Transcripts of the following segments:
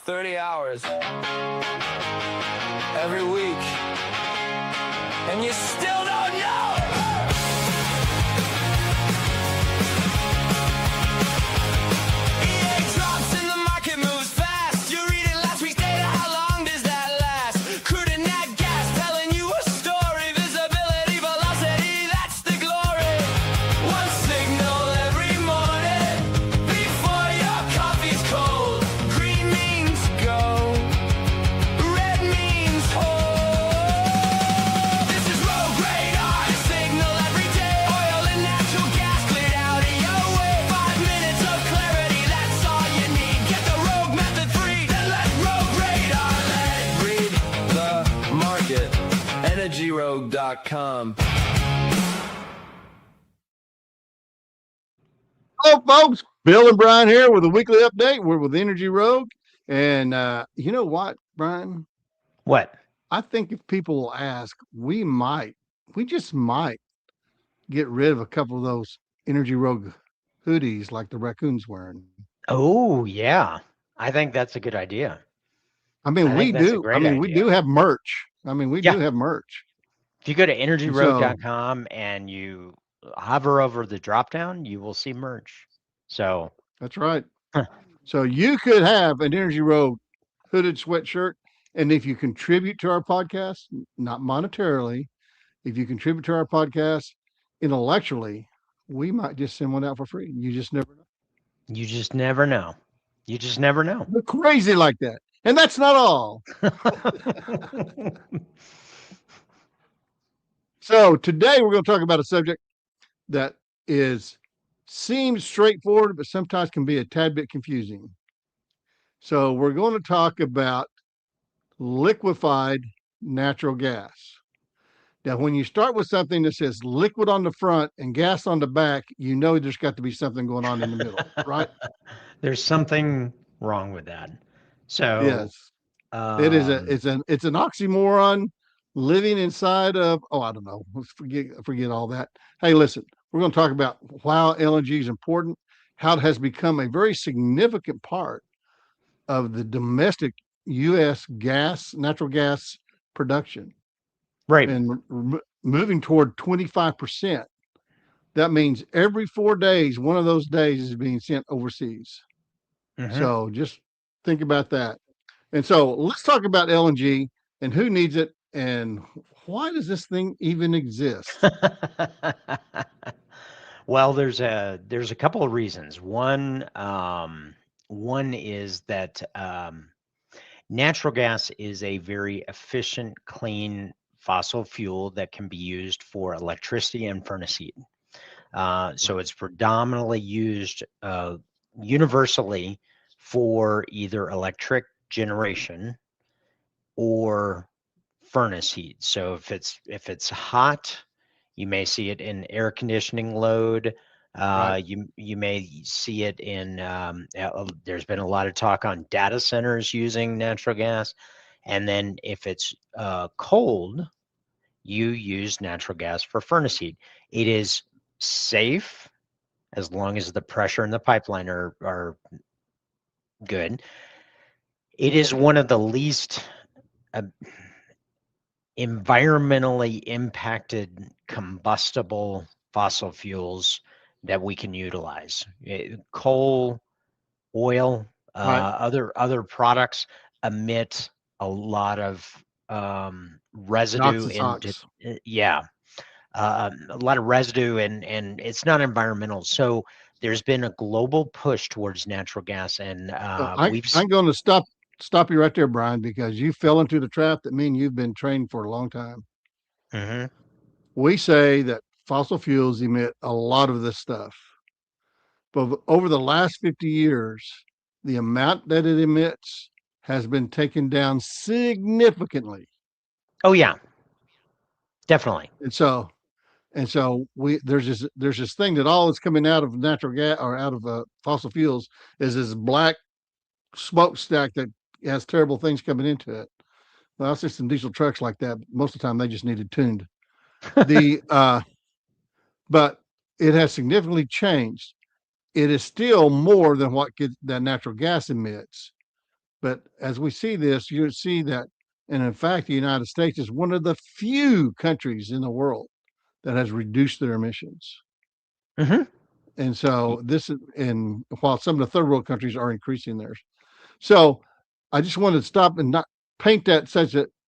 30 hours every week, and you still don't know. EA drops and the market moves fast. You're reading last week's data. How long does that last? Crude and nat gas telling you a story. Visibility, velocity, that's the glory. One signal every morning before your coffee's cold. Green means go, red means hold. This is rogue radar, signal every day. Oil and natural gas cleared out of your way. 5 minutes of clarity, that's all you need. Get the rogue method free, then let rogue radar read the market. EnergyRogue.com. Hello, folks. Bill and Brian here with a weekly update. We're with Energy Rogue. And you know what, Brian? What? I think if people will ask, we just might get rid of a couple of those Energy Rogue hoodies like the raccoon's wearing. Oh, yeah. I think that's a good idea. I mean, I we think that's a do. great I mean, we idea. do have merch. I mean, we Yeah. do have merch. If you go to energyrogue.com and you hover over the drop down, you will see merch. So That's right. Huh. So you could have an Energy Rogue hooded sweatshirt. And if you contribute to our podcast, not monetarily, if you contribute to our podcast intellectually, we might just send one out for free. You just never know. you just never know. You just never know. We're crazy like that. And that's not all. So today we're going to talk about a subject that seems straightforward, but sometimes can be a tad bit confusing. So we're going to talk about liquefied natural gas. Now, when you start with something that says liquid on the front and gas on the back, you know there's got to be something going on in the middle, right? There's something wrong with that. So Yes. It's an oxymoron living inside of, I don't know. Let's forget all that. Hey, listen, we're going to talk about why LNG is important, how it has become a very significant part of the domestic U.S. natural gas production. right. And moving toward 25%. That means every 4 days, one of those days is being sent overseas. Mhm. So just think about that. And so let's talk about LNG and who needs it and why does this thing even exist? Well, there's a couple of reasons. One is that natural gas is a very efficient, clean fossil fuel that can be used for electricity and furnace heat. So it's predominantly used universally for either electric generation or furnace heat. So if it's hot, you may see it in air conditioning load. Right. You may see it in. There's been a lot of talk on data centers using natural gas, and then if it's cold, you use natural gas for furnace heat. It is safe as long as the pressure in the pipeline are good. It is one of the least environmentally impacted combustible fossil fuels that we can utilize. Coal, oil, Right. other products emit a lot of residue into SOx. a lot of residue, and it's not environmental. So there's been a global push towards natural gas, and I'm going to stop you right there, Brian, because you fell into the trap that me and you've been trained for a long time. Mhm. We say that fossil fuels emit a lot of this stuff. But over the last 50 years, the amount that it emits has been taken down significantly. Oh yeah, definitely. And so there's this thing that all that's coming out of natural gas or out of fossil fuels is this black smokestack that has terrible things coming into it. Well, I see some diesel trucks like that. But most of the time, they just needed tuned. But it has significantly changed. It is still more than what that natural gas emits, But as we see this, you see that, and in fact, the United States is one of the few countries in the world that has reduced their emissions. Mm-hmm. And so this is, and while some of the third world countries are increasing theirs. So I just wanted to stop and not paint that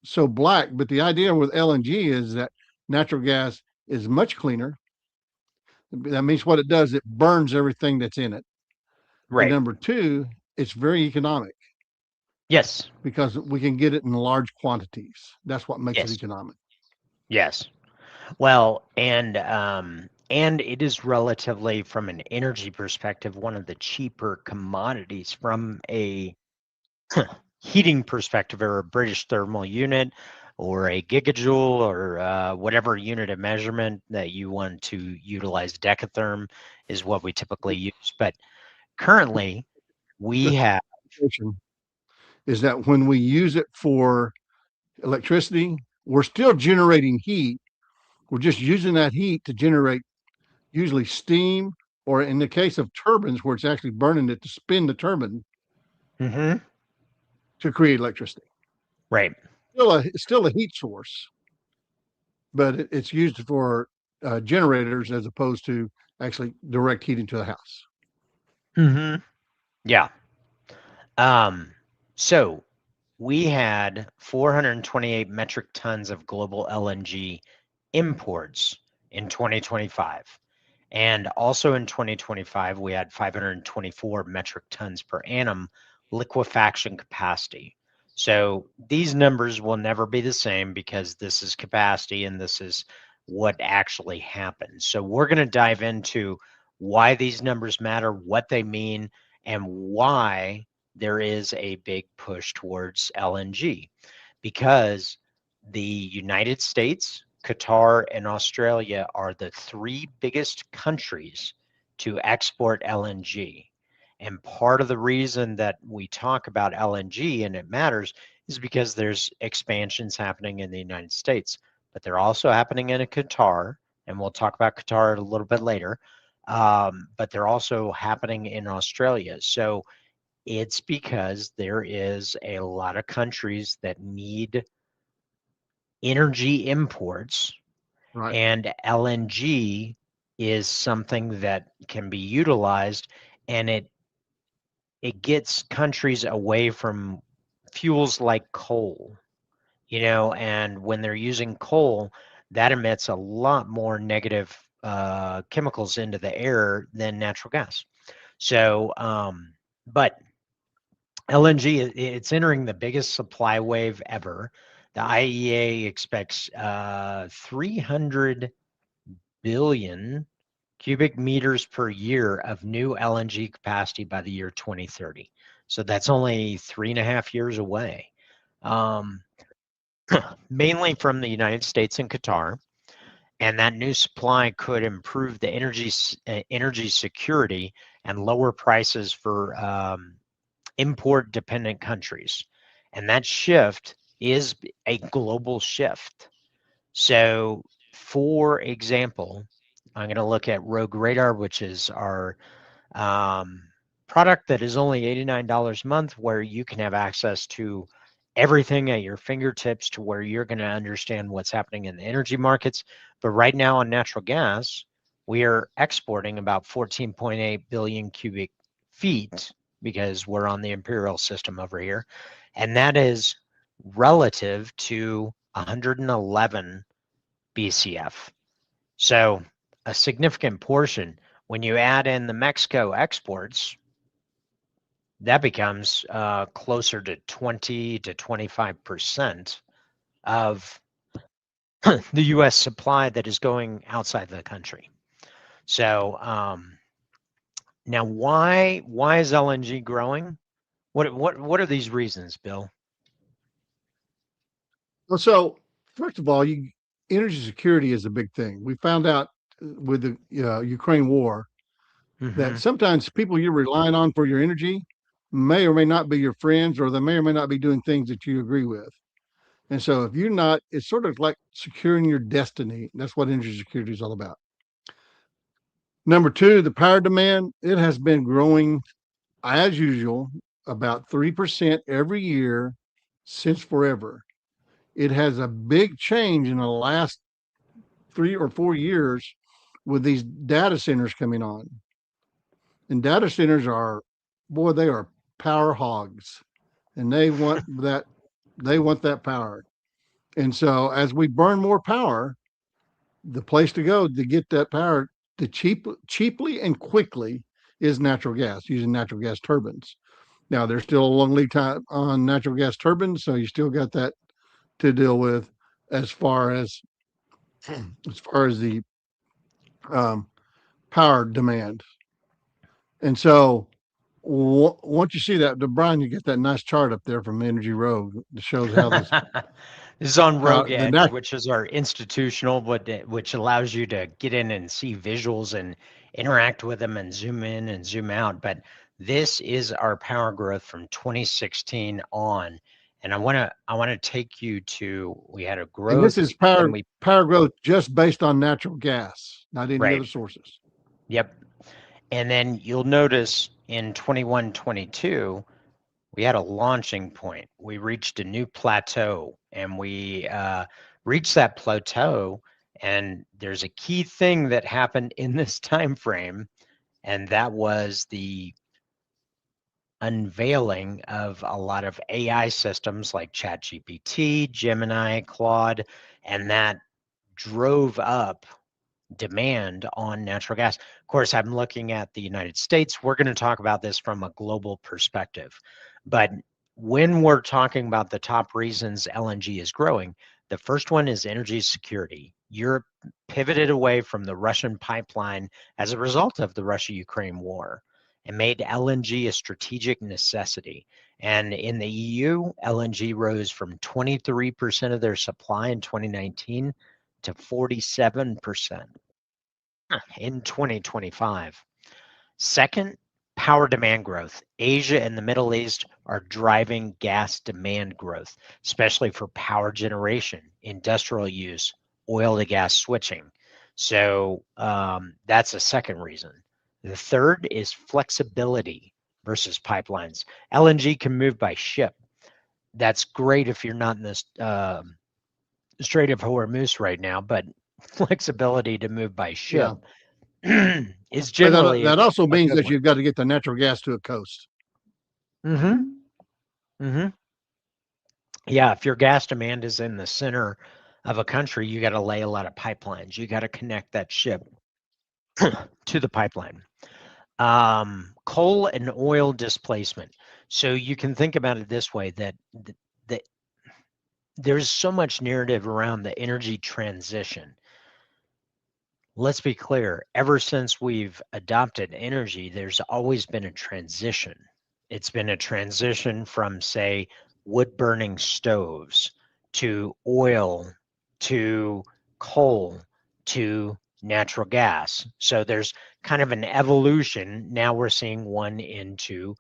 so black, but the idea with LNG is that natural gas is much cleaner. That means what it does, it burns everything that's in it. And Right. number two, it's very economic Yes. because we can get it in large quantities. That's what makes it Yes. economic. Yes. Well, and it is relatively, from an energy perspective, one of the cheaper commodities from a heating perspective, or a British thermal unit, or a gigajoule, or whatever unit of measurement that you want to utilize. Decatherm is what we typically use. But currently, we have. Is that when we use it for electricity, we're still generating heat. We're just using that heat to generate usually steam, or in the case of turbines, where it's actually burning it to spin the turbine Mm-hmm. to create electricity. Right. It's still a heat source, but it's used for generators as opposed to actually direct heating to the house. Mm-hmm. Yeah. So we had 428 metric tons of global LNG imports in 2025. And also in 2025, we had 524 metric tons per annum liquefaction capacity. So these numbers will never be the same, because this is capacity and this is what actually happens. So we're going to dive into why these numbers matter, what they mean, and why there is a big push towards LNG. Because the United States, Qatar, and Australia are the three biggest countries to export LNG. And part of the reason that we talk about LNG and it matters is because there's expansions happening in the United States, but they're also happening in Qatar, and we'll talk about Qatar a little bit later. But they're also happening in Australia. So it's because there is a lot of countries that need energy imports, Right. and LNG is something that can be utilized, and it gets countries away from fuels like coal, and when they're using coal, that emits a lot more negative chemicals into the air than natural gas. So, but LNG, it's entering the biggest supply wave ever. The IEA expects 300 billion cubic meters per year of new LNG capacity by the year 2030. So that's only 3.5 years away, um, mainly from the United States and Qatar. And that new supply could improve the energy security and lower prices for import dependent countries. And that shift is a global shift. So, for example, I'm going to look at Rogue Radar, which is our um, product that is only $89 a month, where you can have access to everything at your fingertips, to where you're going to understand what's happening in the energy markets. But right now on natural gas, we are exporting about 14.8 billion cubic feet, because we're on the imperial system over here. And that is relative to 111 BCF. So a significant portion. When you add in the Mexico exports, that becomes closer to 20 to 25% of the U.S. supply that is going outside the country. So now, why is LNG growing? What are these reasons, Bill? Well, so first of all, energy security is a big thing. We found out with the Ukraine war that Mm-hmm. sometimes people you're relying on for your energy may or may not be your friends, or they may or may not be doing things that you agree with. And so if you're not, it's sort of like securing your destiny. That's what energy security is all about. Number two, the power demand, it has been growing as usual. about 3% every year since forever. It has a big change in the last 3 or 4 years with these data centers coming on. And data centers are, boy, they are power hogs, and they want that power. And so as we burn more power, the place to go to get that power to cheaply and quickly is natural gas, using natural gas turbines. Now there's still a long lead time on natural gas turbines, so you still got that to deal with as far as the um, power demand. And so once you see that, Brian, you get that nice chart up there from Energy Row that shows how this This is on how Rogue the Edge, which is our institutional, which allows you to get in and see visuals and interact with them and zoom in and zoom out. But this is our power growth from 2016 on. And I want to take you to, we had a and this growth is and we power growth just based on natural gas, not any right. other sources. Yep. And then you'll notice in 21, 22, we had a launching point. We reached a new plateau, and we reached that plateau. And there's a key thing that happened in this time frame, and that was the unveiling of a lot of AI systems like ChatGPT, Gemini, Claude, and that drove up demand on natural gas. Of course, I'm looking at the United States. We're going to talk about this from a global perspective. But when we're talking about the top reasons LNG is growing, the first one is energy security. Europe pivoted away from the Russian pipeline as a result of the Russia-Ukraine war and made LNG a strategic necessity. And in the EU, LNG rose from 23% of their supply in 2019 to 47% in 2025. Second, power demand growth. Asia and the Middle East are driving gas demand growth, especially for power generation, industrial use, oil to gas switching. So that's a second reason. The third is flexibility versus pipelines. LNG can move by ship. That's great if you're not in this Strait of Hormuz right now, but flexibility to move by ship Yeah. is But generally that also a means good that one. you've got to get the natural gas to a coast. Mm-hmm. Mm-hmm. Yeah, if your gas demand is in the center of a country, you got to lay a lot of pipelines. You got to connect that ship to the pipeline. Coal and oil displacement. So you can think about it this way: that there's so much narrative around the energy transition. Let's be clear, ever since we've adopted energy, there's always been a transition. It's been a transition from, say, wood burning stoves to oil to coal to natural gas. So there's kind of an evolution. Now we're seeing one into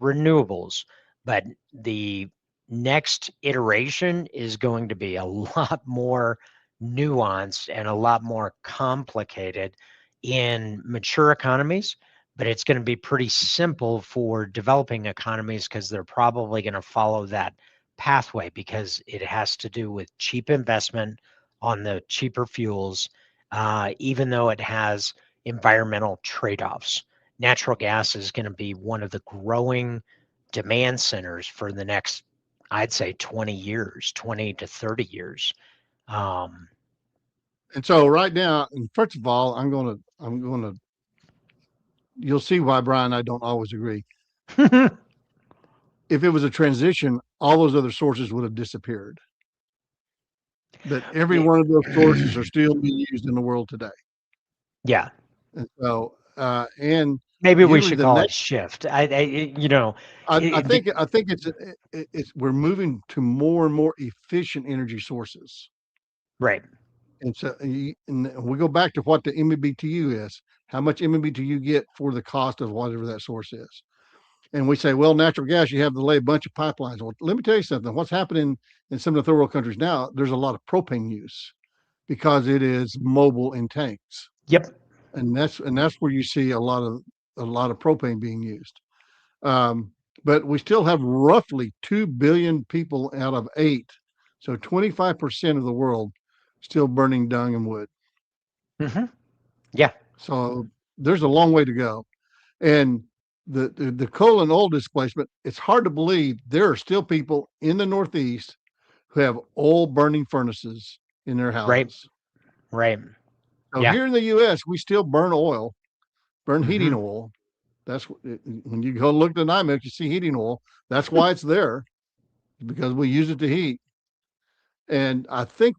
renewables. But the next iteration is going to be a lot more nuanced and a lot more complicated in mature economies, but it's going to be pretty simple for developing economies because they're probably going to follow that pathway because it has to do with cheap investment on the cheaper fuels, even though it has environmental trade-offs. Natural gas is going to be one of the growing demand centers for the next, I'd say, 20 years, 20 to 30 years. Um, And so right now, and first of all, you'll see why Brian and I don't always agree. If it was a transition, all those other sources would have disappeared. But every one of those sources are still being used in the world today. yeah, And so, and maybe we usually should the call it next, shift. You know, I the, think we're moving to more and more efficient energy sources. right. And so, and we go back to what the MMBTU is. How much MMBTU you get for the cost of whatever that source is. And we say, well, natural gas, you have to lay a bunch of pipelines. Well, let me tell you something. What's happening in some of the third world countries now, there's a lot of propane use because it is mobile in tanks. Yep. And that's where you see a lot of propane being used. Um, but we still have roughly 2 billion people out of 8. So 25% of the world still burning dung and wood. Hmm. Yeah. So there's a long way to go. And the coal and oil displacement, it's hard to believe there are still people in the Northeast who have oil burning furnaces in their Right. houses. Right. So Yeah. here in the US, we still burn oil, burn heating Hmm. oil. That's when you go look at the NYMEX, you see heating oil. That's why it's there, because we use it to heat. And I think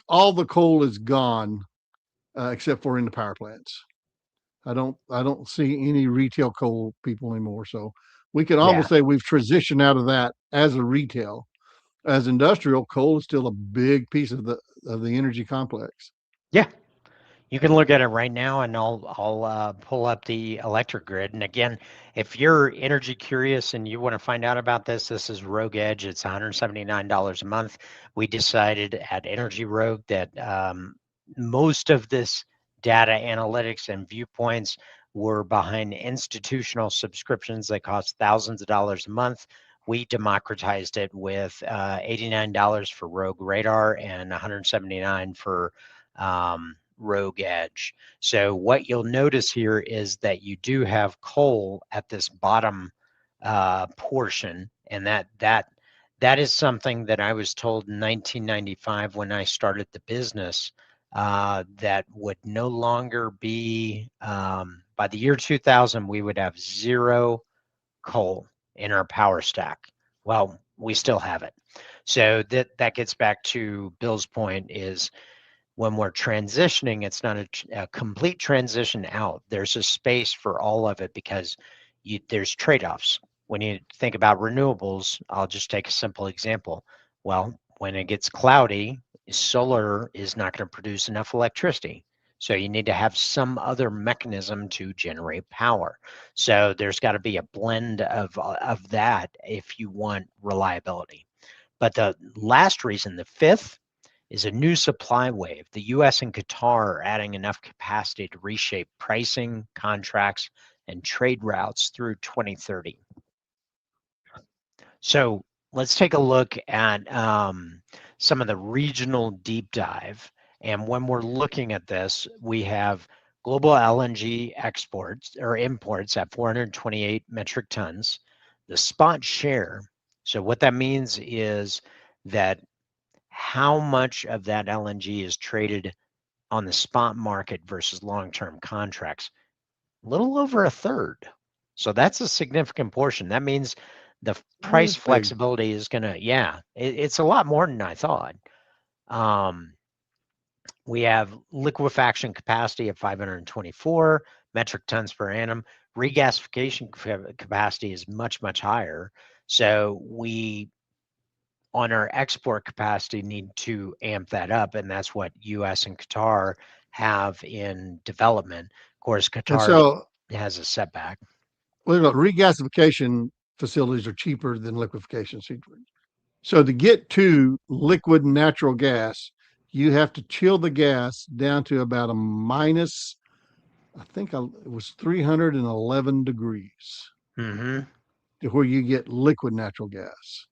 all the coal is gone, except for in the power plants. I don't see any retail coal people anymore. So we can Yeah. almost say we've transitioned out of that as a retail. As industrial, coal is still a big piece of the energy complex. Yeah. You can look at it right now, and I'll pull up the electric grid. And again, if you're energy curious and you want to find out about this, this is Rogue Edge. It's $179 a month. We decided at Energy Rogue that most of this data analytics and viewpoints were behind institutional subscriptions that cost thousands of dollars a month. We democratized it with $89 for Rogue Radar and $179 for Rogue Edge. So what you'll notice here is that you do have coal at this bottom portion, and that is something that I was told in 1995 when I started the business, that would no longer be, by the year 2000, we would have zero coal in our power stack. Well, we still have it. So that gets back to Bill's point is when we're transitioning, it's not a complete transition out. There's a space for all of it because there's trade-offs. When you think about renewables, I'll just take a simple example. Well, when it gets cloudy, solar is not going to produce enough electricity. So you need to have some other mechanism to generate power. So there's got to be a blend of that if you want reliability. But the last reason, the fifth, is a new supply wave. The US and Qatar are adding enough capacity to reshape pricing, contracts, and trade routes through 2030. So let's take a look at some of the regional deep dive. And when we're looking at this, we have global LNG exports or imports at 428 metric tons. The spot share, so what that means is that how much of that LNG is traded on the spot market versus long-term contracts? A little over a third. So that's a significant portion. That means the price That's big. flexibility is going to, yeah, it's a lot more than I thought. Um, we have liquefaction capacity of 524 metric tons per annum. Regasification capacity is much, much higher. So we on our export capacity need to amp that up, and that's what US and Qatar have in development. Of course, And Qatar so, has a setback. look, regasification facilities are cheaper than liquefaction. So to get to liquid natural gas, you have to chill the gas down to about a minus, I think it was 311 degrees Hmm. to where you get liquid natural gas.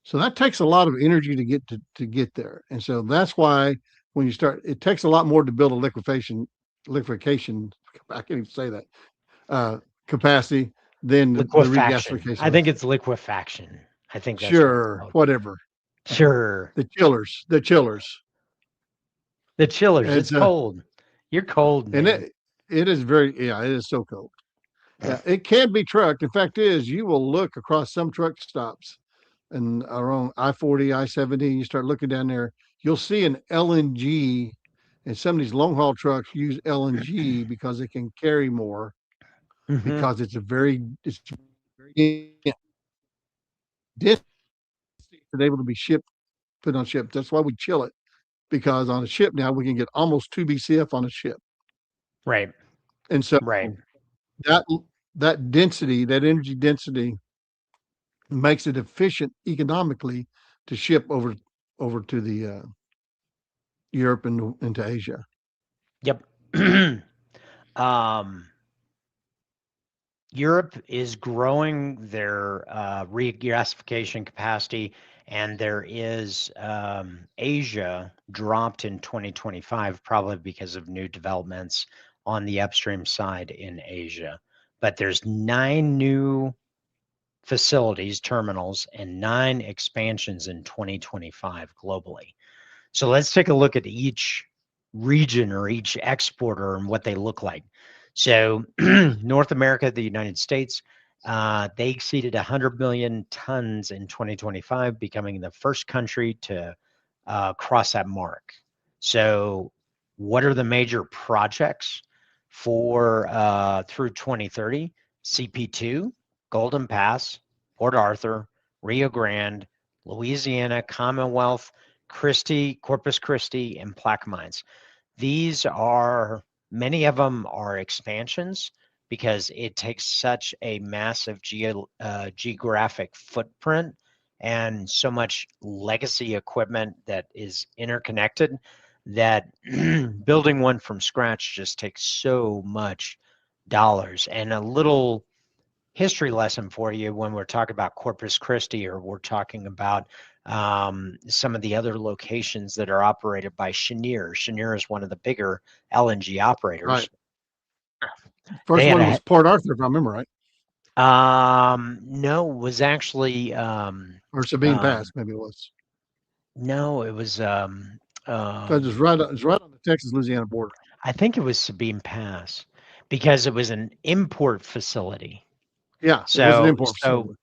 So that takes a lot of energy to get there. And so that's why when you start, it takes a lot more to build a liquefaction, I can't even say that, uh, capacity than the Liquefaction. I regasification. think it's liquefaction. I think that's what it's Sure, called. whatever. Sure. The chillers. The chillers. It's It's cold. You're cold, and man. it is very, yeah, it is so cold. Yeah, it can be trucked. In fact, is you will look across some truck stops and around I-40, I-70, you start looking down there, you'll see an LNG, and some of these long haul trucks use LNG because they can carry more Hmm. because it's very dense and able to be put on ships. That's why we chill it, because on a ship now we can get almost 2 BCF on a ship. Right. And so Right. that that density, that energy density makes it efficient economically to ship over to the Europe and into Asia. Yep. um, Europe is growing their regasification capacity, and there is Asia dropped in 2025, probably because of new developments on the upstream side in Asia. But there's 9 new facilities, terminals, and 9 expansions in 2025 globally. So let's take a look at each region or each exporter and what they look like. So North America, the United States, they exceeded 100 million tons in 2025, becoming the first country to cross that mark. So what are the major projects for through 2030? CP2, Golden Pass, Port Arthur, Rio Grande, Louisiana, Commonwealth, Corpus Christi, and Plaquemines. These are, many of them are expansions because it takes such a massive geographic footprint and so much legacy equipment that is interconnected that building one from scratch just takes so much dollars. And a little history lesson for you when we're talking about Corpus Christi, or we're talking about some of the other locations that are operated by Cheniere. Cheniere is one of the bigger LNG operators. Right. They First had one was Port Arthur, if I remember right, no, it was actually or Sabine Pass, maybe it was. no, it was So it's right on the Texas-Louisiana border. I think it was Sabine Pass because it was an import facility. Yeah, it was an So, import facility.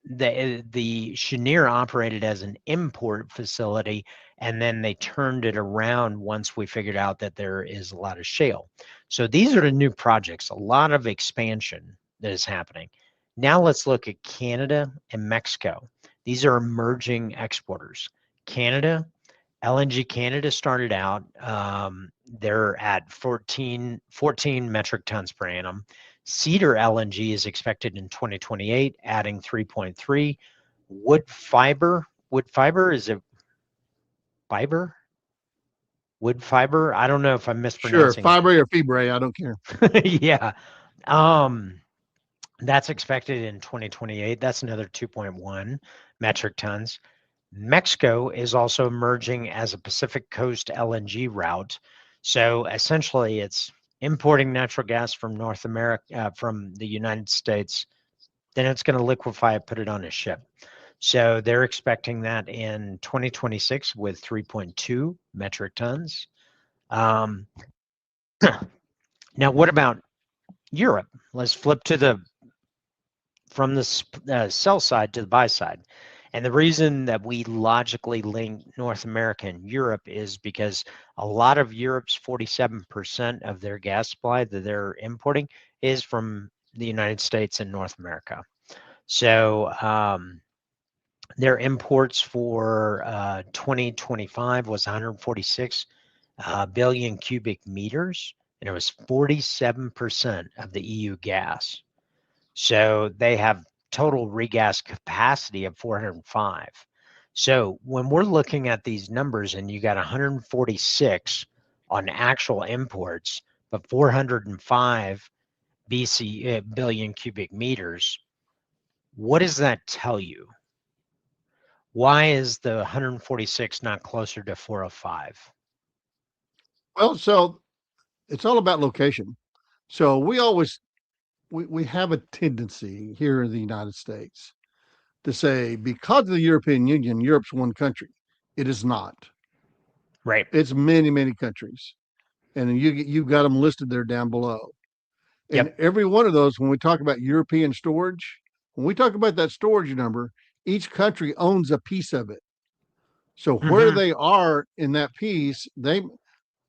the Cheniere operated as an import facility, and then they turned it around once we figured out that there is a lot of shale. So these are the new projects, a lot of expansion that is happening. Now let's look at Canada and Mexico. These are emerging exporters. Canada, LNG Canada started out, they're at 14 metric tons per annum. Cedar LNG is expected in 2028, adding 3.3. Wood fiber, is it fiber? Wood fiber? I don't know if I'm Sure, mispronouncing Fibre or Fibre, I don't care. it. Yeah. That's expected in 2028. That's another 2.1 metric tons. Mexico is also emerging as a Pacific Coast LNG route. So essentially, it's importing natural gas from North America, from the United States. Then it's going to liquefy it, put it on a ship. So they're expecting that in 2026 with 3.2 metric tons. Now, what about Europe? Let's flip to from the sell side to the buy side. And the reason that we logically link North America and Europe is because a lot of Europe's 47% of their gas supply that they're importing is from the United States and North America. So their imports for 2025 was 146 billion cubic meters, and it was 47% of the EU gas. So they have total regas capacity of 405. So when we're looking at these numbers and you got 146 on actual imports, but 405 billion cubic meters, what does that tell you? Why is the 146 not closer to 405? Well, so it's all about location. So we have a tendency here in the United States to say because of the European Union, Europe's one country. It is not. Right. It's many, many countries, and you've got them listed there down below. And Yep. every one of those, when we talk about European storage, when we talk about that storage number, each country owns a piece of it. So where they are in that piece, they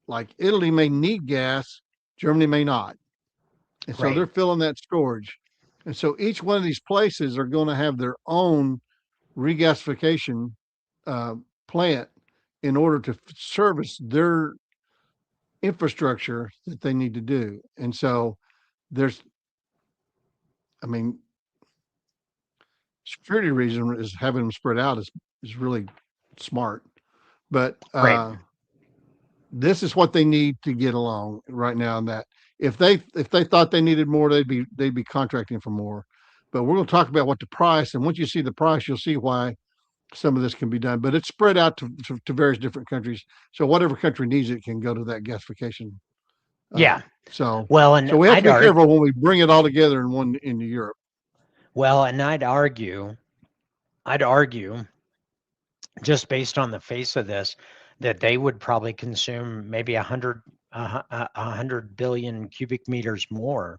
like Italy may need gas, Germany may not. And so Right. they're filling that storage. And so each one of these places are going to have their own regasification plant in order to service their infrastructure that they need to do. And so there's, I mean, security reason is having them spread out is really smart. But Right. this is what they need to get along right now. And that if they thought they needed more, they'd be contracting for more. But we're going to talk about what the price, and once you see the price, you'll see why some of this can be done. But it's spread out to various different countries. So whatever country needs it can go to that gasification. Yeah. So Well, and we have to I'd be argue, careful when we bring it all together in one into Europe. I'd argue, just based on the face of this, that they would probably consume maybe 100 billion cubic meters more,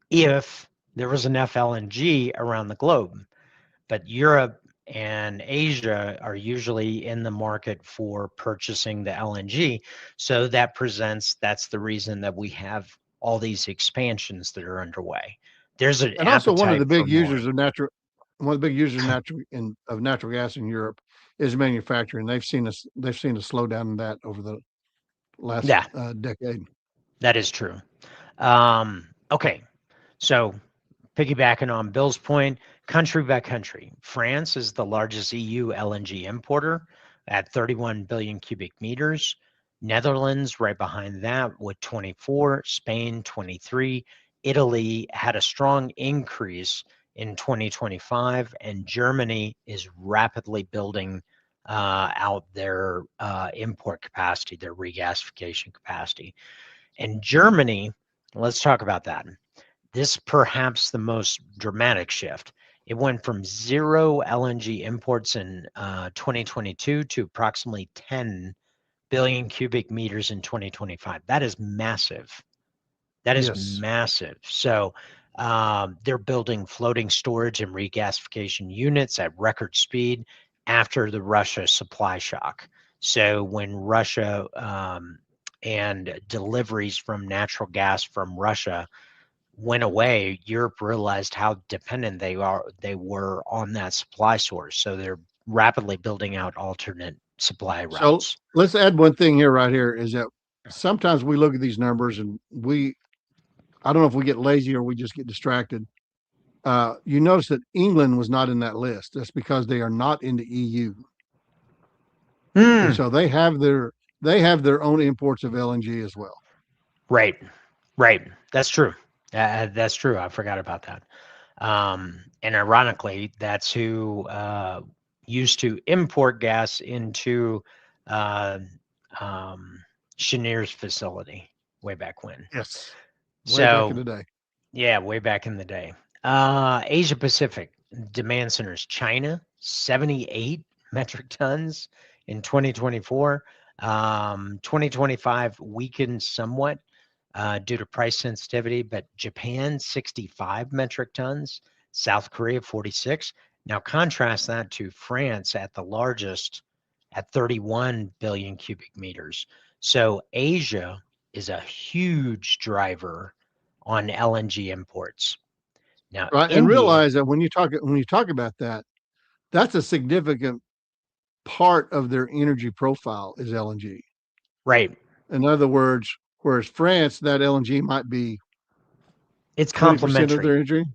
if there was enough LNG around the globe. But Europe and Asia are usually in the market for purchasing the LNG. So that's the reason that we have all these expansions that are underway. There's an And also one of appetite the for big more. users of natural gas in Europe is manufacturing. They've seen a slowdown in that over the last Yeah, decade. that is true. Okay, so piggybacking on Bill's point, country by country, France is the largest EU LNG importer at 31 billion cubic meters. Netherlands right behind that with 24, Spain 23. Italy had a strong increase in 2025, and Germany is rapidly building out their import capacity, their regasification capacity. And Germany, let's talk about that. This perhaps the most dramatic shift. It went from 0 LNG imports in 2022 to approximately 10 billion cubic meters in 2025. That is massive. That is Yes. massive. So they're building floating storage and regasification units at record speed after the Russia supply shock. So when Russia and deliveries from natural gas from Russia went away, Europe realized how dependent they were on that supply source. So they're rapidly building out alternate supply So routes. let's add one thing here, right here, is that sometimes we look at these numbers and I don't know if we get lazy or we just get distracted. You notice that England was not in that list. That's because they are not in the EU. And so they have their own imports of LNG as well. Right, right. That's true. That's true. I forgot about that. And ironically, that's who used to import gas into uh, Cheniere's facility way back when. Yes. Way back in So the day. yeah, way back in the day. Asia Pacific demand centers, China, 78 metric tons in 2024. 2025 weakened somewhat due to price sensitivity, but Japan, 65 metric tons, South Korea, 46. Now contrast that to France at the largest at 31 billion cubic meters. So Asia is a huge driver on LNG imports. Now, Right. And India, realize that when you talk about that, that's a significant part of their energy profile is LNG. right? In other words, whereas France, that LNG might be It's 20% of their complementary. energy,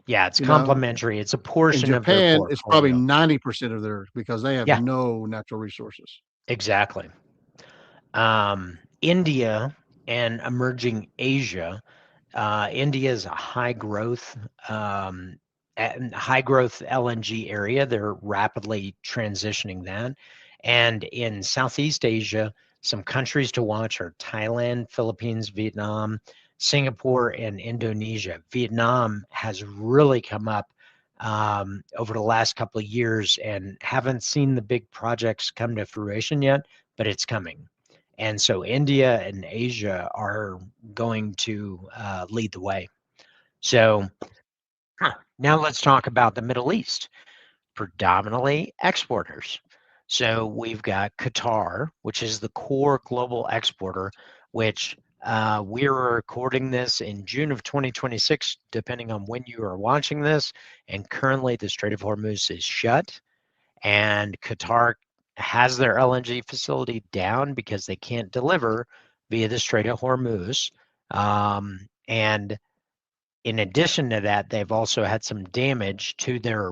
Yeah, it's you know, complementary. It's a in portion of their Japan, it's probably portfolio. 90% of theirs because they have Yeah, no natural resources. exactly. India and emerging Asia. India is a high growth LNG area. They're rapidly transitioning that. And in Southeast Asia, some countries to watch are Thailand, Philippines, Vietnam, Singapore, and Indonesia. Vietnam has really come up over the last couple of years and haven't seen the big projects come to fruition yet, but it's coming. And so India and Asia are going to lead the way. So now let's talk about the Middle East, predominantly exporters. So we've got Qatar, which is the core global exporter, which we're recording this in June of 2026, depending on when you are watching this. And currently the Strait of Hormuz is shut, and Qatar has their LNG facility down because they can't deliver via the Strait of Hormuz. And in addition to that, they've also had some damage to their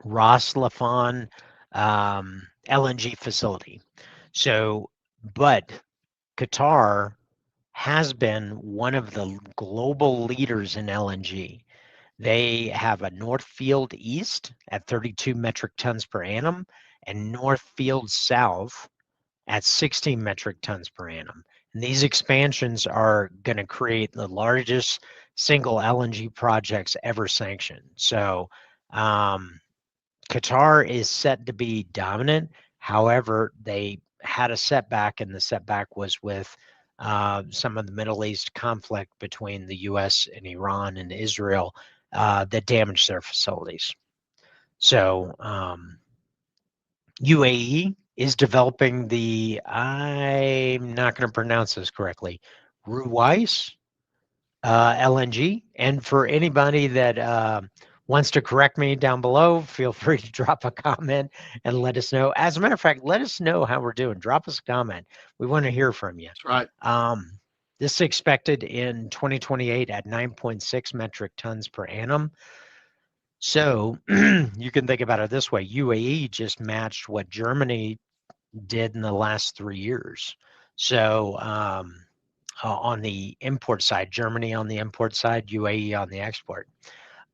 Ras Laffan LNG facility. So, but Qatar has been one of the global leaders in LNG. They have a North Field East at 32 metric tons per annum and North Field South at 16 metric tons per annum. And these expansions are going to create the largest single LNG projects ever sanctioned. So Qatar is set to be dominant. However, they had a setback, and the setback was with some of the Middle East conflict between the U.S. and Iran and Israel that damaged their facilities. So UAE is developing the, I'm not going to pronounce this correctly, Ruwais LNG. And for anybody that wants to correct me down below, feel free to drop a comment and let us know. As a matter of fact, let us know how we're doing. Drop us a comment. We want to hear from you. That's right. This is expected in 2028 at 9.6 metric tons per annum. So you can think about it this way. UAE just matched what Germany did in the last 3 years. So on the import side, Germany on the import side, UAE on the export.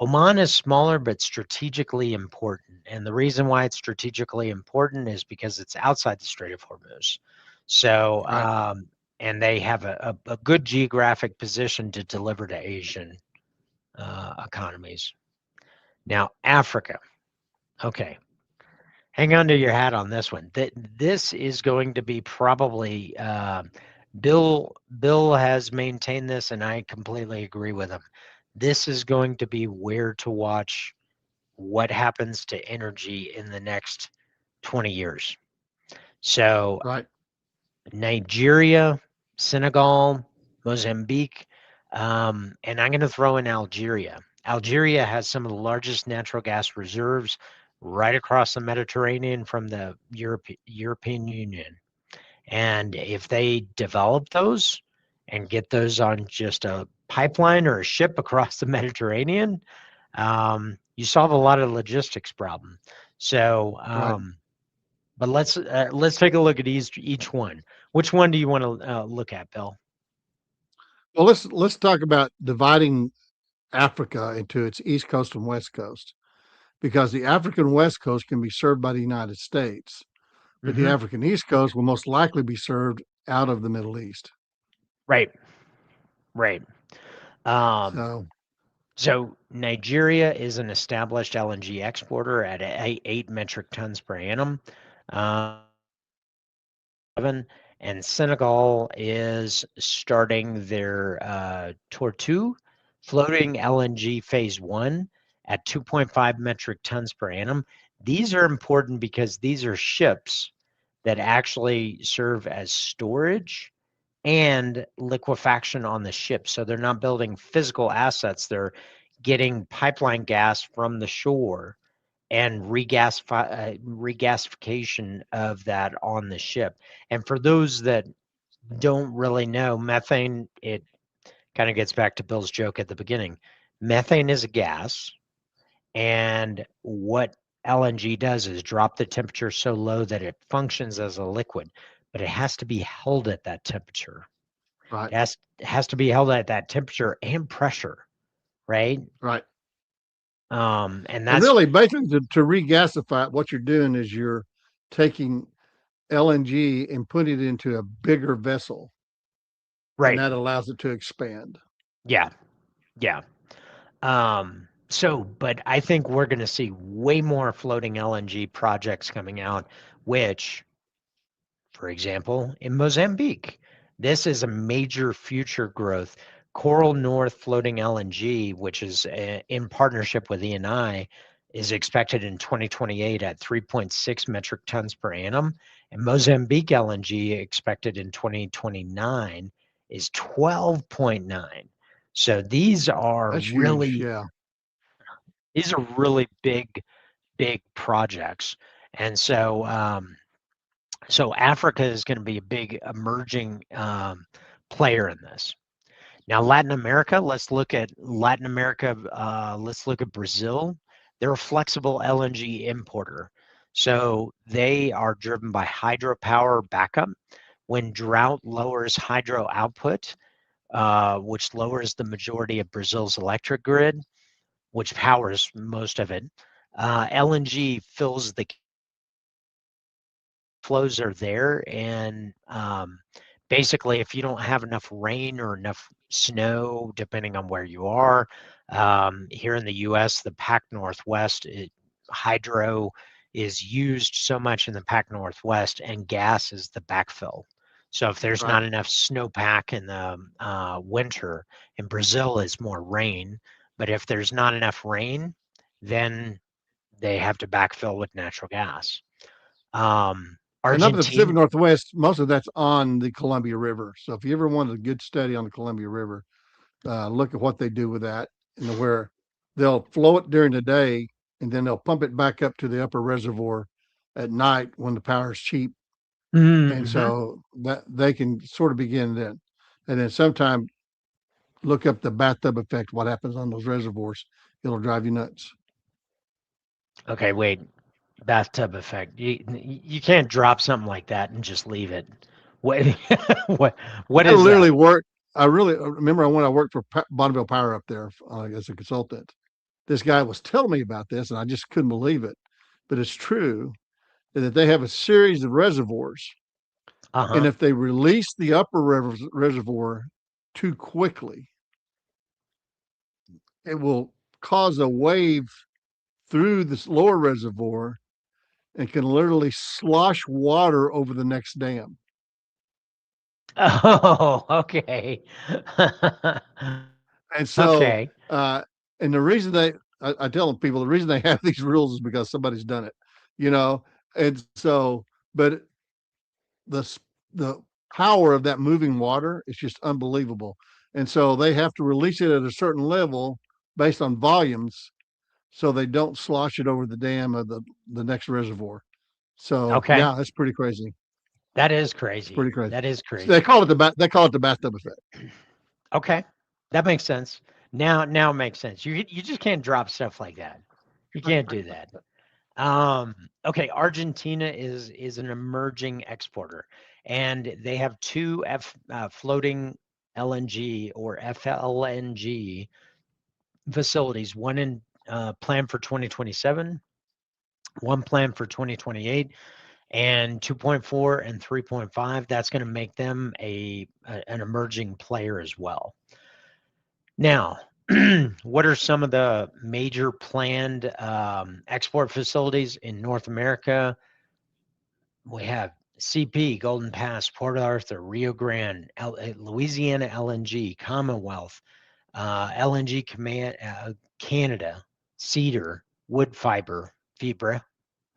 Oman is smaller but strategically important. And the reason why it's strategically important is because it's outside the Strait of Hormuz. So, Right. and they have a good geographic position to deliver to Asian economies. Now, Africa. Okay. Hang on to your hat on this one. This is going to be probably Bill has maintained this, and I completely agree with him. This is going to be where to watch what happens to energy in the next 20 years. So Right. Nigeria, Senegal, Mozambique, and I'm going to throw in Algeria. Algeria has some of the largest natural gas reserves right across the Mediterranean from the European Union. And if they develop those and get those on just a pipeline or a ship across the Mediterranean, you solve a lot of logistics problem. So, Right. but let's take a look at each one. Which one do you want to look at, Bill? Well, let's talk about dividing Africa into its east coast and west coast, because the African west coast can be served by the United States, but the African east coast will most likely be served out of the Middle East. Right, right. Um, So, so Nigeria is an established LNG exporter at 8 metric tons per annum. And Senegal is starting their Tortue floating LNG phase 1 at 2.5 metric tons per annum. These are important because these are ships that actually serve as storage and liquefaction on the ship. So they're not building physical assets, they're getting pipeline gas from the shore and regasification of that on the ship. And for those that don't really know, methane, it kind of gets back to Bill's joke at the beginning. Methane is a gas, and what LNG does is drop the temperature so low that it functions as a liquid, but it has to be held at that temperature. right. It has to be held at that temperature and pressure, right? Right. And And that's really, basically, to regasify it, what you're doing is you're taking LNG and putting it into a bigger vessel, and right. that allows it to expand. Yeah. Yeah. But I think we're going to see way more floating LNG projects coming out, which, for example, in Mozambique, this is a major future growth. Coral North Floating LNG, which is in partnership with ENI, is expected in 2028 at 3.6 metric tons per annum. And Mozambique LNG expected in 2029 is 12.9. So these are That's huge. really Yeah. big projects. And so Africa is going to be a big emerging player in this. Now, Latin America, let's look at Latin America. Let's look at Brazil. They're a flexible LNG importer. So they are driven by hydropower backup. When drought lowers hydro output, which lowers the majority of Brazil's electric grid, which powers most of it. LNG fills the flows are there, and basically, if you don't have enough rain or enough snow, depending on where you are, here in the U.S., the Pac Northwest, hydro is used so much in the Pac Northwest, and gas is the backfill. So if there's not enough snowpack in the winter, in Brazil is more rain, but if there's not enough rain, then they have to backfill with natural gas. And up in the Pacific Argentina, Northwest, most of that's on the Columbia River. So if you ever wanted a good study on the Columbia River, look at what they do with that, and where they'll flow it during the day, and then they'll pump it back up to the upper reservoir at night when the power's cheap. And so that they can sort of begin then. And then sometime look up the bathtub effect, what happens on those reservoirs. It'll drive you nuts. okay, wait, bathtub effect. You can't drop something like that and just leave it. What what I is literally that? worked. I really remember when I worked for Bonneville Power up there as a consultant. This guy was telling me about this, and I just couldn't believe it. But it's true that they have a series of reservoirs, and Uh-huh. if they release the upper reservoir too quickly, it will cause a wave through this lower reservoir and can literally slosh water over the next dam. Oh, okay. And so, Okay. and the reason I tell people the reason they have these rules is because somebody's done it, you know. And so, but the the power of that moving water is just unbelievable. And so they have to release it at a certain level based on volumes, so they don't slosh it over the dam of the next reservoir. So Okay. yeah, that's pretty crazy. That is It's crazy. pretty crazy. That is So they crazy. call it they call it the bathtub effect. Okay. That makes sense. Now it makes sense. You just can't drop stuff like that. You can't do that. Okay, Argentina is an emerging exporter, and they have two floating LNG or FLNG facilities. One in planned for 2027, one planned for 2028, and 2.4 and 3.5. That's going to make them an emerging player as well. Now, what are some of the major planned export facilities in North America? We have CP, Golden Pass, Port Arthur, Rio Grande, Louisiana LNG, Commonwealth, LNG Canada, Cedar, Wood Fiber, Fibra,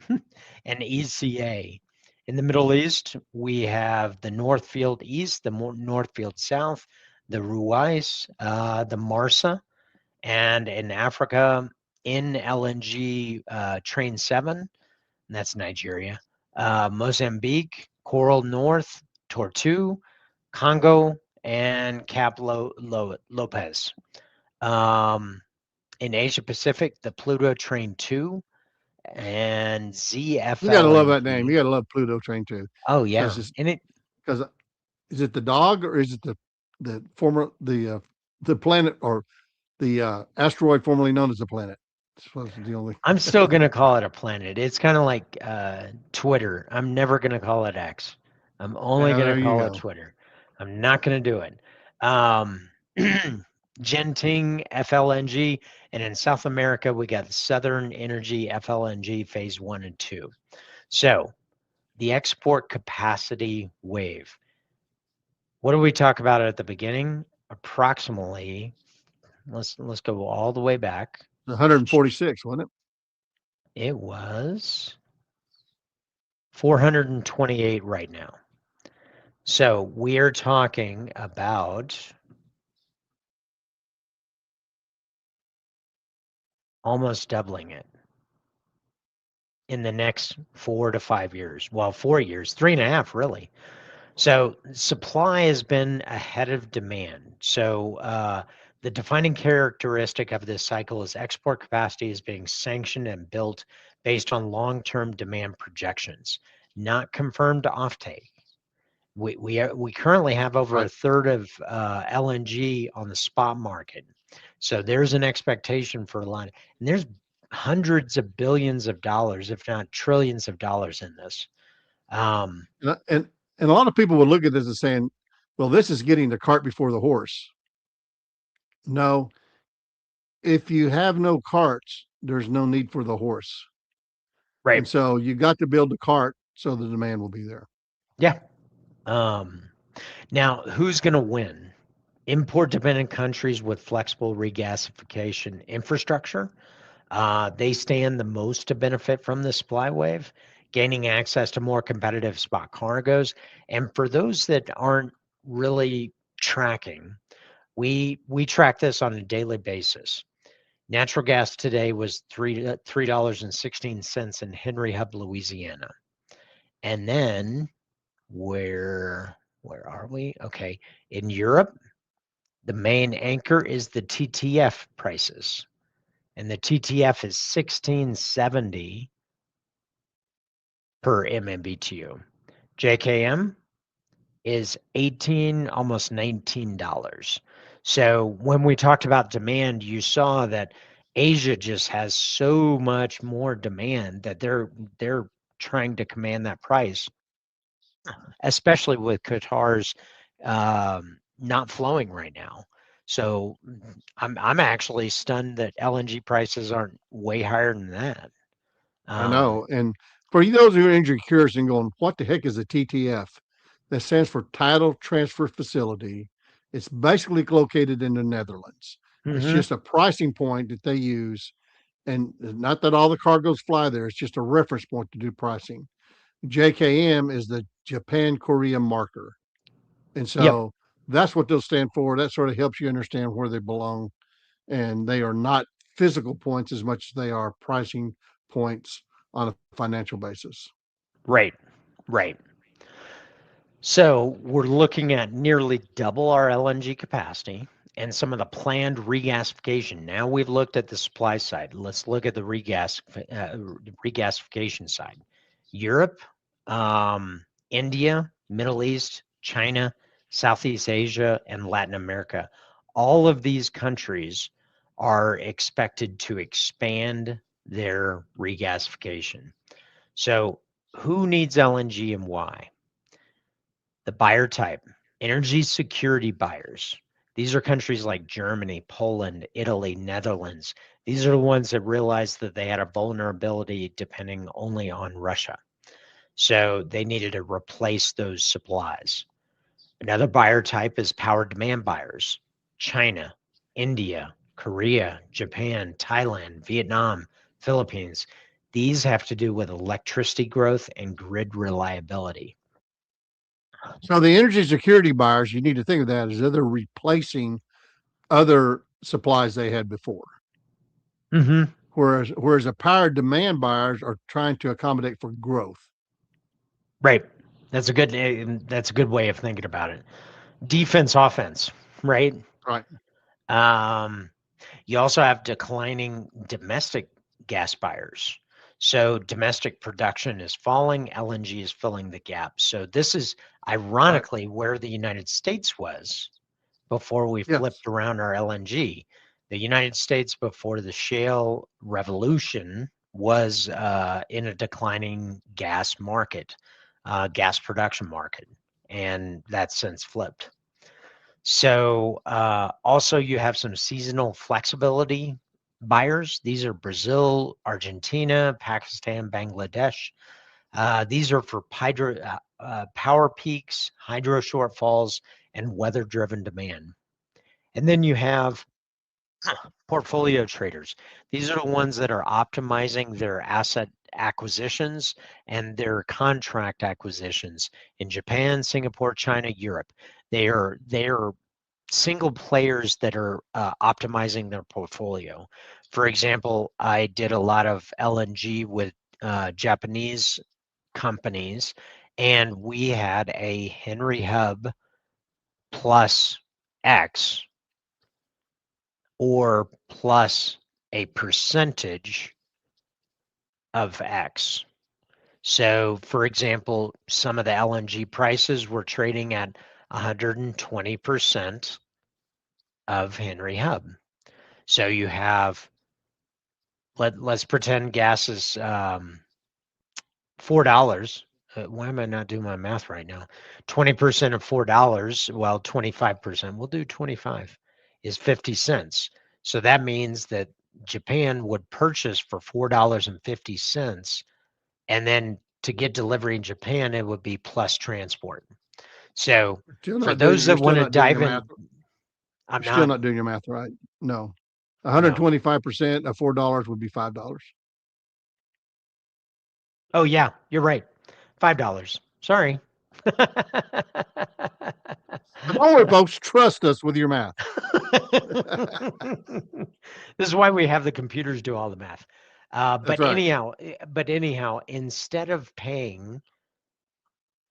and ECA. In the Middle East, we have the Northfield East, the Northfield South, the Ruwais, the Marsa, and in Africa, in LNG Train 7, and that's Nigeria, Mozambique, Coral North, Tortue, Congo, and Cap Lopez. In Asia Pacific, the Pluto Train 2 and You gotta love that name. ZFLNG. You gotta love Pluto Train too, Oh because yeah, it's and it because is it the dog or is it the former the planet or the asteroid formerly known as the planet? This the only. I'm still gonna call it a planet. It's kind of like Twitter. I'm never gonna call it X. I'm only Well, gonna there you call it go. Twitter. I'm not gonna do it. Um, Genting FLNG, and in South America we got Southern Energy FLNG Phase 1 and 2. So the export capacity wave. What did we talk about at the beginning? Approximately. Let's go all the way back. 146, wasn't it? It was 428 right now. So we're talking about almost doubling it in the next 4 to 5 years. Well, 4 years, 3.5 really. So supply has been ahead of demand. So the defining characteristic of this cycle is export capacity is being sanctioned and built based on long-term demand projections, not confirmed offtake. We currently have over Right. a third of LNG on the spot market. So there's an expectation for a lot, and there's hundreds of billions of dollars, if not trillions of dollars in this. Um, And a lot of people would look at this as saying, well, this is getting the cart before the horse. No, if you have no carts, there's no need for the horse. right. And so you got to build the cart so the demand will be there. Yeah. Now, who's going to win? Import dependent countries with flexible regasification infrastructure. They stand the most to benefit from the supply wave, gaining access to more competitive spot cargoes. And for those that aren't really tracking, we track this on a daily basis. Natural gas today was $3.16 in Henry Hub, Louisiana. And then where are we? Okay, in Europe, the main anchor is the TTF prices, and the TTF is 1670 per MMBTU. JKM is 18, almost $19. So when we talked about demand, you saw that Asia just has so much more demand that they're trying to command that price, especially with Qatar's not flowing right now. So I'm actually stunned that LNG prices aren't way higher than that. I know. And for those who are injury curious and going, what the heck is a TTF? That stands for Tidal Transfer Facility. It's basically located in the Netherlands. It's Mm-hmm. just a pricing point that they use. And not that all the cargoes fly there, it's just a reference point to do pricing. JKM is the Japan Korea marker. And Yep. so that's what they'll stand for. That sort of helps you understand where they belong. And they are not physical points as much as they are pricing points on a financial basis. Right. Right. So we're looking at nearly double our LNG capacity and some of the planned regasification. Now we've looked at the supply side. Let's look at the regasification side. Europe, India, Middle East, China, Southeast Asia, and Latin America. All of these countries are expected to expand their regasification. So who needs LNG and why? The buyer type, energy security buyers. These are countries like Germany, Poland, Italy, Netherlands. These are the ones that realized that they had a vulnerability depending only on Russia. So they needed to replace those supplies. Another buyer type is power demand buyers. China, India, Korea, Japan, Thailand, Vietnam, Philippines. These have to do with electricity growth and grid reliability. So the energy security buyers, you need to think of that as they're replacing other supplies they had before. Mm-hmm. Whereas the power demand buyers are trying to accommodate for growth. Right. That's a good way of thinking about it. Defense, offense, right? Right. Um, you also have declining domestic gas buyers. So domestic production is falling, LNG is filling the gap. So this is Right. ironically where the United States was before we Yes. flipped around our LNG. The United States before the shale revolution was in a declining gas market, gas production market, and that's since flipped. So also you have some seasonal flexibility buyers. These are Brazil, Argentina, Pakistan, Bangladesh. These are for power peaks, hydro shortfalls, and weather-driven demand. And then you have portfolio traders. These are the ones that are optimizing their asset acquisitions and their contract acquisitions in Japan, Singapore, China, Europe. They are single players that are optimizing their portfolio. For example, I did a lot of LNG with Japanese companies, and we had a Henry Hub plus X or plus a percentage of X. So, for example, some of the LNG prices were trading at 120% of Henry Hub. So you have, let's pretend gas is $4. Why am I not doing my math right now? 20% of $4, well, 25%, we'll do 25, is 50 cents. So that means that Japan would purchase for $4.50, and then to get delivery in Japan, it would be plus transport. So for those that want to dive in, I'm You're still not. not doing your math right. No. No. 125% of $4 would be $5. Oh yeah, you're right. $5. Sorry. Don't worry, folks. Trust us with your math. This is why we have the computers do all the math. That's But right. anyhow, instead of paying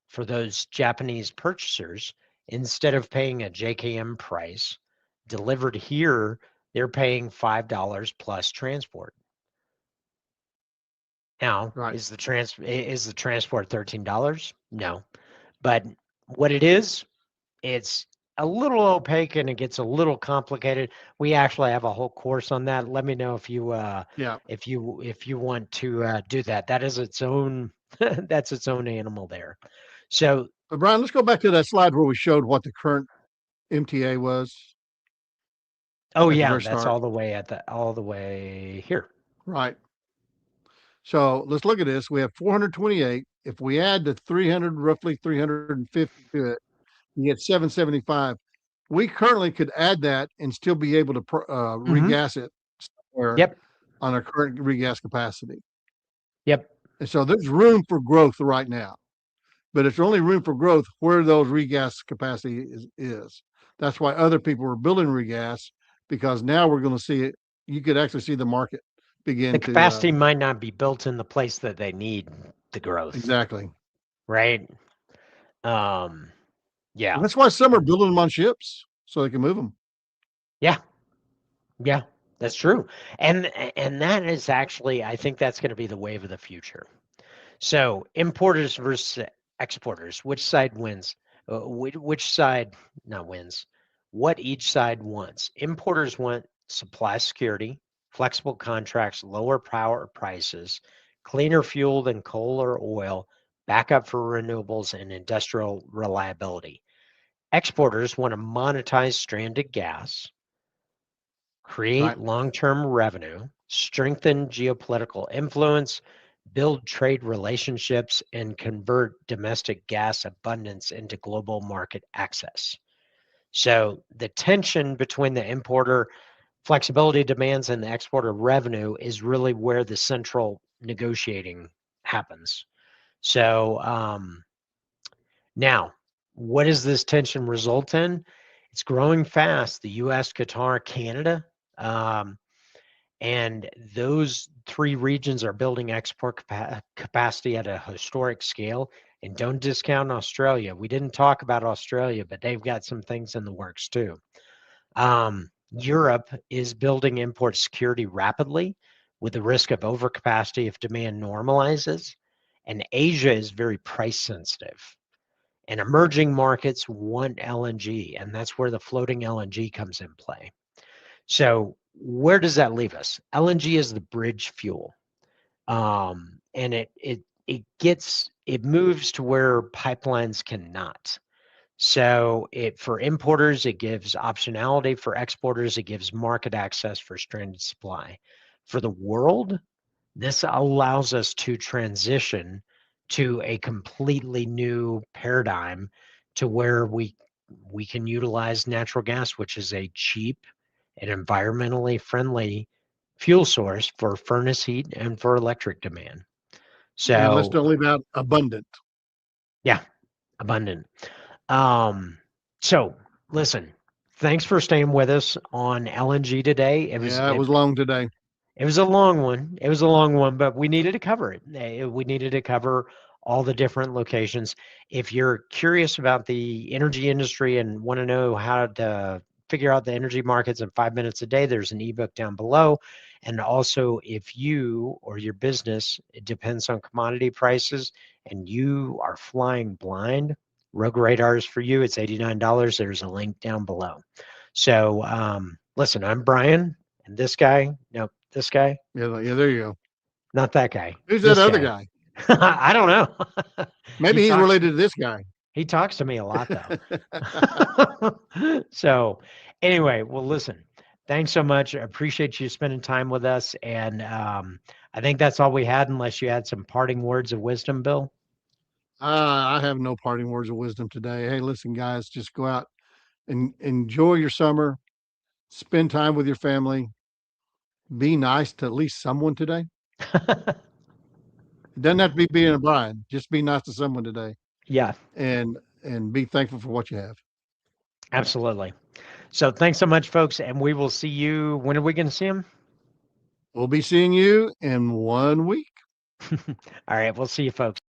for those Japanese purchasers, instead of paying a JKM price delivered here, they're paying $5 plus transport. Now, Right. is the transport $13? No. But what it is, it's a little opaque and it gets a little complicated. We actually have a whole course on that. Let me know if you Yeah. if you want to do that. That is its own that's its own animal there. So But Brian, let's go back to that slide where we showed what the current MTA was. oh At the yeah, very that's start. all the way here. Right. So let's look at this. We have 428. If we add the 300, roughly 350 to it, you get 775. We currently could add that and still be able to regas it somewhere Yep. on our current regas capacity. Yep. And so there's room for growth right now, but it's only room for growth where those regas capacity is. That's why other people are building regas, because now we're going to see it. You could actually see the market begin The to capacity might not be built in the place that they need the growth. exactly. Right? Yeah. That's why some are building them on ships so they can move them. Yeah. Yeah, that's true. And that is actually, I think that's going to be the wave of the future. So importers versus exporters, which side wins? Which side not wins? What each side wants. Importers want supply security, flexible contracts, lower power prices, cleaner fuel than coal or oil, backup for renewables, and industrial reliability. Exporters want to monetize stranded gas, create Right. long-term revenue, strengthen geopolitical influence, build trade relationships, and convert domestic gas abundance into global market access. So the tension between the importer flexibility demands and the exporter revenue is really where the central negotiating happens. So now, what does this tension result in? It's growing fast. The US, Qatar, Canada, and those three regions are building export capacity at a historic scale. And don't discount Australia. We didn't talk about Australia, but they've got some things in the works too. Europe is building import security rapidly with the risk of overcapacity if demand normalizes. And Asia is very price sensitive. And emerging markets want LNG, and that's where the floating LNG comes in play. So where does that leave us? LNG is the bridge fuel, and it moves to where pipelines cannot. So for importers, it gives optionality. For exporters, it gives market access for stranded supply. For the world, this allows us to transition to a completely new paradigm to where we can utilize natural gas, which is a cheap and environmentally friendly fuel source for furnace heat and for electric demand. And let's So don't leave out abundant. yeah, abundant. So listen, thanks for staying with us on LNG today. It was long today. It was a long one. It was a long one, but we needed to cover it. We needed to cover all the different locations. If you're curious about the energy industry and want to know how to figure out the energy markets in 5 minutes a day, there's an ebook down below. And also, if you or your business, it depends on commodity prices, and you are flying blind, Rogue Radar is for you. It's $89. There's a link down below. So listen, I'm Brian, and this guy, no, this guy, Yeah, there you go. not that guy. Who's this that other guy? I don't know. Maybe he's related to this guy. He talks to me a lot, though. So anyway, well, listen, thanks so much. I appreciate you spending time with us. And I think that's all we had, unless you had some parting words of wisdom, Bill. I have no parting words of wisdom today. Hey, listen, guys, just go out and enjoy your summer. Spend time with your family. Be nice to at least someone today. It doesn't have to be being a Brian. Just be nice to someone today. Yeah. And be thankful for what you have. Absolutely. So thanks so much, folks. And we will see you. When are we going to see him? We'll be seeing you in 1 week. All right. We'll see you, folks.